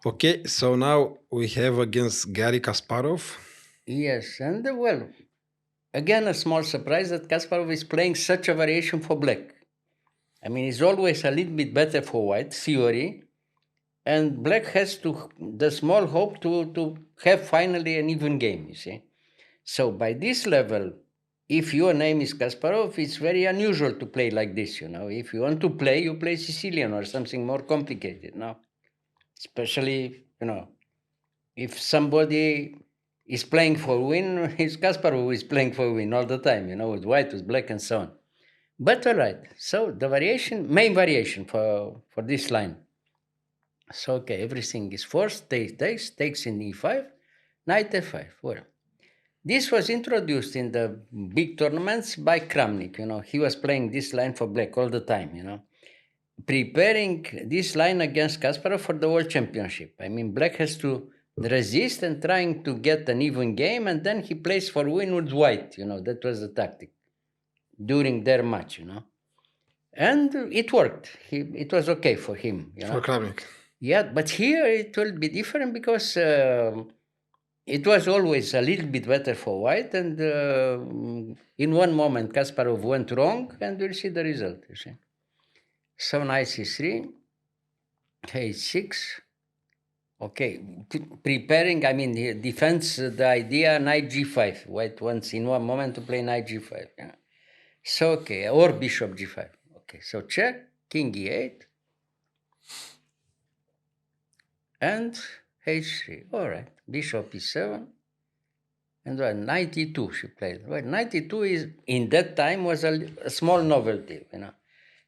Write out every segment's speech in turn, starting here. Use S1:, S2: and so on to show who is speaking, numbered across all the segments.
S1: Okay, so now we have against Garry Kasparov.
S2: Yes, and well, again, a small surprise that Kasparov is playing such a variation for black. I mean, he's always a little bit better for white, theory, and black has to the small hope to have finally an even game, you see. So by this level, if your name is Kasparov, it's very unusual to play like this, you know. If you want to play, you play Sicilian or something more complicated, no? Especially, you know, if somebody is playing for win, it's Kasparov who is playing for win all the time, you know, with white, with black, and so on. But all right, so the variation, main variation for this line. So okay, everything is forced, takes in e5, knight f5. Well, this was introduced in the big tournaments by Kramnik. You know, he was playing this line for black all the time. You know, preparing this line against Kasparov for the World Championship. I mean, black has to resist and trying to get an even game, and then he plays for win with white. You know, that was the tactic during their match. You know, and it worked. It was okay for him. You
S1: For
S2: know,
S1: Kramnik.
S2: yeah, but here it will be different because. It was always a little bit better for white, and in one moment Kasparov went wrong, and we'll see the result. You see, so knight c3, h6. Okay, preparing. I mean, he defends the idea knight g5. White wants in one moment to play knight g5. Yeah. So okay, or bishop g5. Okay, so check, king e8, and h3. All right, bishop e7. And well, 92 she played. Well, 92 is in that time was a small novelty, you know.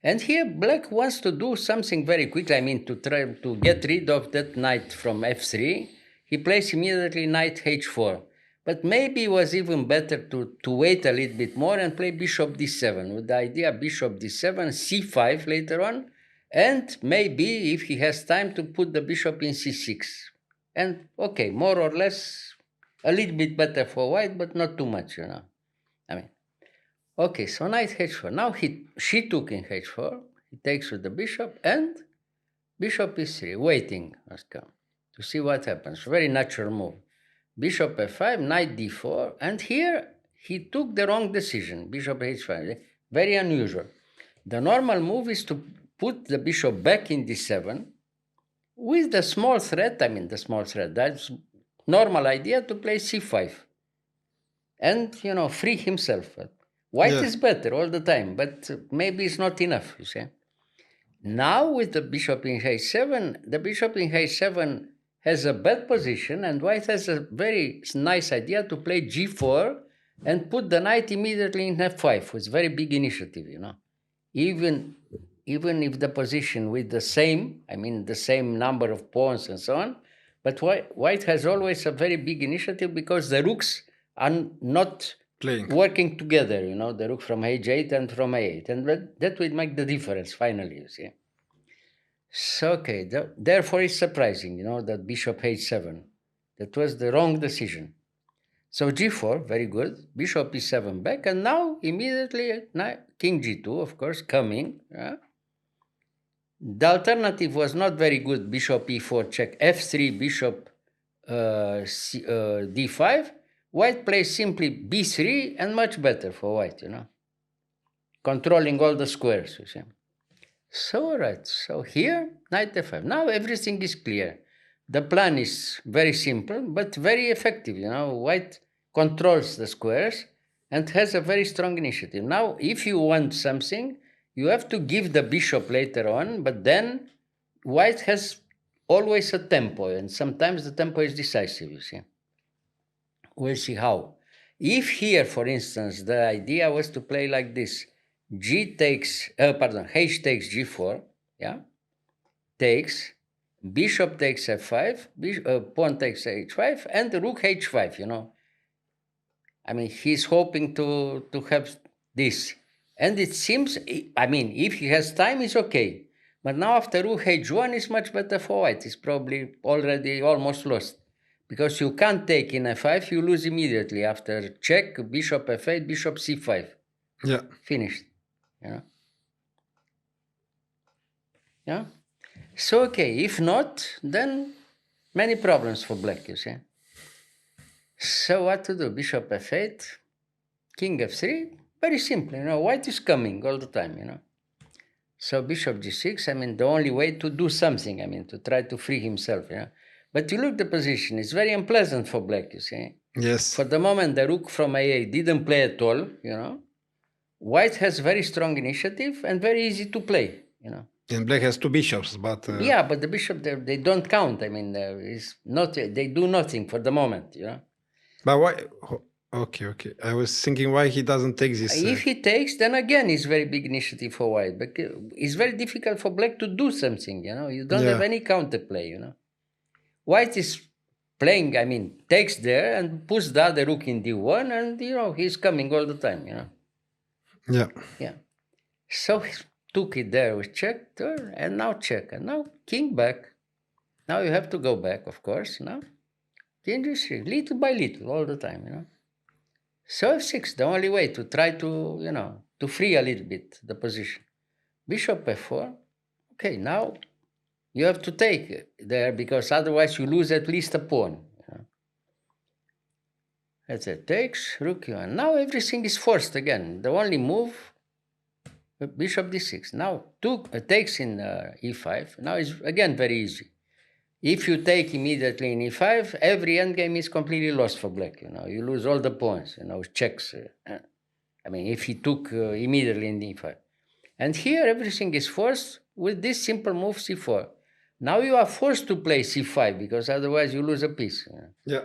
S2: And here black wants to do something very quickly. I mean, to try to get rid of that knight from f3. He plays immediately knight h4. But maybe it was even better to wait a little bit more and play bishop d7 with the idea bishop d7, c5 later on, and maybe if he has time to put the bishop in c6. And okay, more or less a little bit better for white, but not too much, you know. I mean, okay, so knight h4. Now she took in h4. He takes with the bishop, and bishop e3, waiting, Oscar, to see what happens. Very natural move. Bishop f5, knight d4, and here he took the wrong decision. Bishop h5, very unusual. The normal move is to put the bishop back in d7 with the small threat. I mean, the small threat. That's normal idea to play c5 and, you know, free himself. White
S1: Yeah.
S2: is better all the time, but maybe it's not enough, you see. Now with the bishop in h7, the bishop in h7 has a bad position, and white has a very nice idea to play g4 and put the knight immediately in f5 with very big initiative, you know. Even even if the position with the same, I mean the same number of pawns and so on, but white has always a very big initiative because the rooks are not
S1: Playing.
S2: working together, you know, the rook from h8 and from a8, and that will make the difference finally, you see. So, okay, therefore it's surprising, you know, that bishop h7. That was the wrong decision. So g4, very good. Bishop e7 back, and now immediately king g2, of course, coming. Yeah? The alternative was not very good. Bishop e4 check, f3, bishop d5. White plays simply b3, and much better for white, you know, controlling all the squares, you see. So, all right, so here, knight f5. Now everything is clear. The plan is very simple, but very effective, you know. White controls the squares and has a very strong initiative. Now, if you want something, you have to give the bishop later on, but then white has always a tempo, and sometimes the tempo is decisive, you see. We'll see how. If here, for instance, the idea was to play like this, h takes g4, yeah, takes, bishop takes f5, pawn takes h5, and rook h5, you know. I mean, he's hoping to have this. And it seems, I mean, if he has time, it's okay. But now after rook h1, it's much better for white. It's probably already almost lost. Because you can't take in f5, you lose immediately after check, bishop f8, bishop c5.
S1: Yeah.
S2: Finished. Yeah. Yeah. So, okay, if not, then Many problems for black, you see. So what to do? Bishop f8, king f3, very simple, white is coming all the time, So bishop g6, the only way to do something, to try to free himself. But you look the position, it's very unpleasant for black, you see.
S1: Yes.
S2: For the moment, the rook from a8 didn't play at all, White has very strong initiative and very easy to play.
S1: And black has two bishops, but...
S2: Yeah, but the bishop, they don't count. It's not, they do nothing for the moment.
S1: But why... Okay. I was thinking why he doesn't take this...
S2: If he takes, then again, it's very big initiative for white. But it's very difficult for black to do something, You don't have any counterplay, White is playing, takes there and puts the other rook in d1 and, he's coming all the time,
S1: Yeah.
S2: So he took it there with check, and now check. And now king back. Now you have to go back, of course, now. King g3, little by little, all the time, So f6, the only way to try to, to free a little bit the position. Bishop f4. Okay, now you have to take there because otherwise you lose at least a pawn. That's it. Takes, rook u1. Now everything is forced again. The only move, bishop d6. Now takes in e5. Now it's again very easy. If you take immediately in e5, every endgame is completely lost for black. You lose all the pawns. Checks. If he took immediately in e5, and here everything is forced with this simple move c4. Now you are forced to play c5 because otherwise you lose a piece.
S1: Yeah.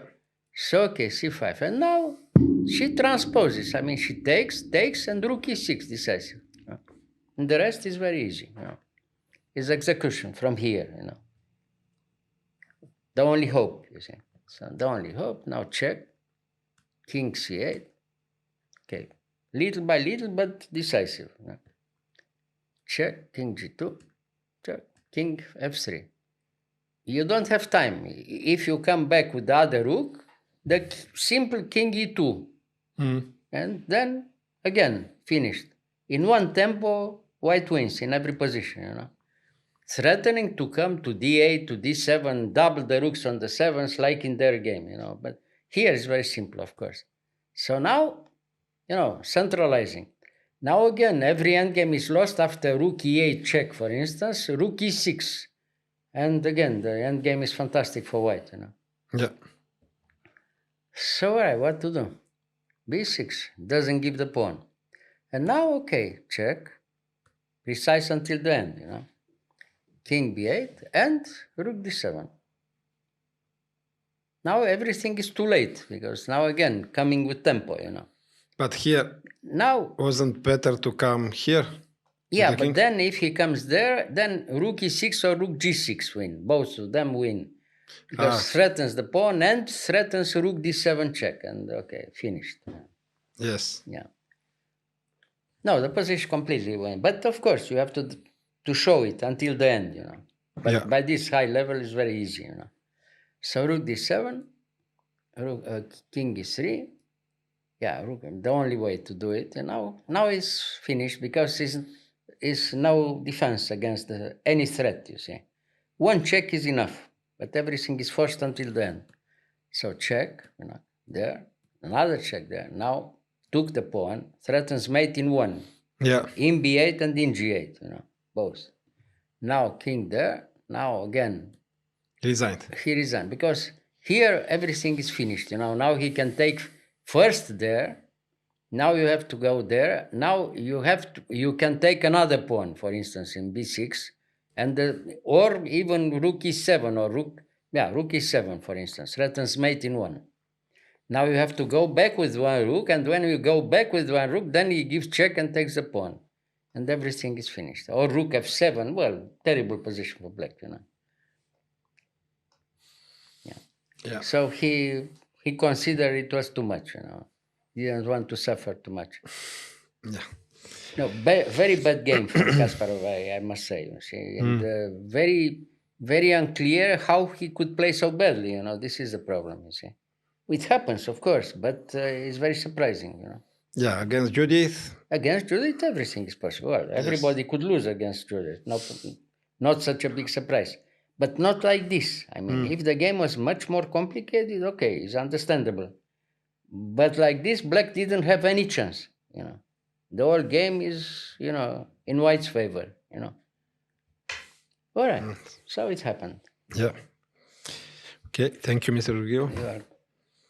S2: So okay, c5, and now she transposes. She takes, and rook e6 decisive. And the rest is very easy. It's execution from here. The only hope, you see. So the only hope. Now check. King c8. Okay, little by little, but decisive. Check. King g2. Check. King f3. You don't have time. If you come back with the other rook, the simple king e2. And then, again, finished. In one tempo, white wins in every position, Threatening to come to d8, to d7, double the rooks on the sevens like in their game, But here is very simple, of course. So now, centralizing. Now again, every endgame is lost after rook e8 check, for instance, rook e6. And again, the endgame is fantastic for white,
S1: Yeah.
S2: So, all right, what to do? b6 doesn't give the pawn. And now, okay, check. Precise until the end, King b8 and rook d7. Now everything is too late because now again, coming with tempo,
S1: But here,
S2: now
S1: wasn't better to come here?
S2: Yeah, but then if he comes there, then rook e6 or rook g6 win. Both of them win. Because threatens the pawn and threatens rook d7 check. And okay, finished.
S1: Yes.
S2: Yeah. No, the position completely win. But of course, you have to show it until the end, But by this high level, it's very easy, So rook d7, king e3. Yeah, rook, the only way to do it. And now it's finished because it's no defense against any threat, you see. One check is enough, but everything is forced until the end. So check, there, another check there. Now took the pawn, threatens mate in one.
S1: Yeah.
S2: In b8 and in g8, both. Now king there, now again.
S1: Resigned.
S2: He resigned because here everything is finished, Now he can take first there. Now you have to go there. Now you can take another pawn, for instance, in b6, or even rook e7 or rook e7, for instance, threatens mate in one. Now you have to go back with one rook, and when you go back with one rook, then he gives check and takes the pawn, and everything is finished. Or rook f7, well, terrible position for black,
S1: Yeah.
S2: So he considered it was too much, He didn't want to suffer too much.
S1: Yeah.
S2: No, very bad game for Kasparov, I must say. You see, and very, very unclear how he could play so badly. This is the problem. You see, it happens, of course, but it's very surprising.
S1: Yeah, against Judith.
S2: Against Judith, everything is possible. Well, everybody could lose against Judith. Not such a big surprise. but not like this. I mean, if the game was much more complicated, okay, it's understandable. But like this, black didn't have any chance. The whole game is, in white's favor. All right, so it happened.
S1: Yeah. Okay, thank you, Mr. Gheorghiu.
S2: You are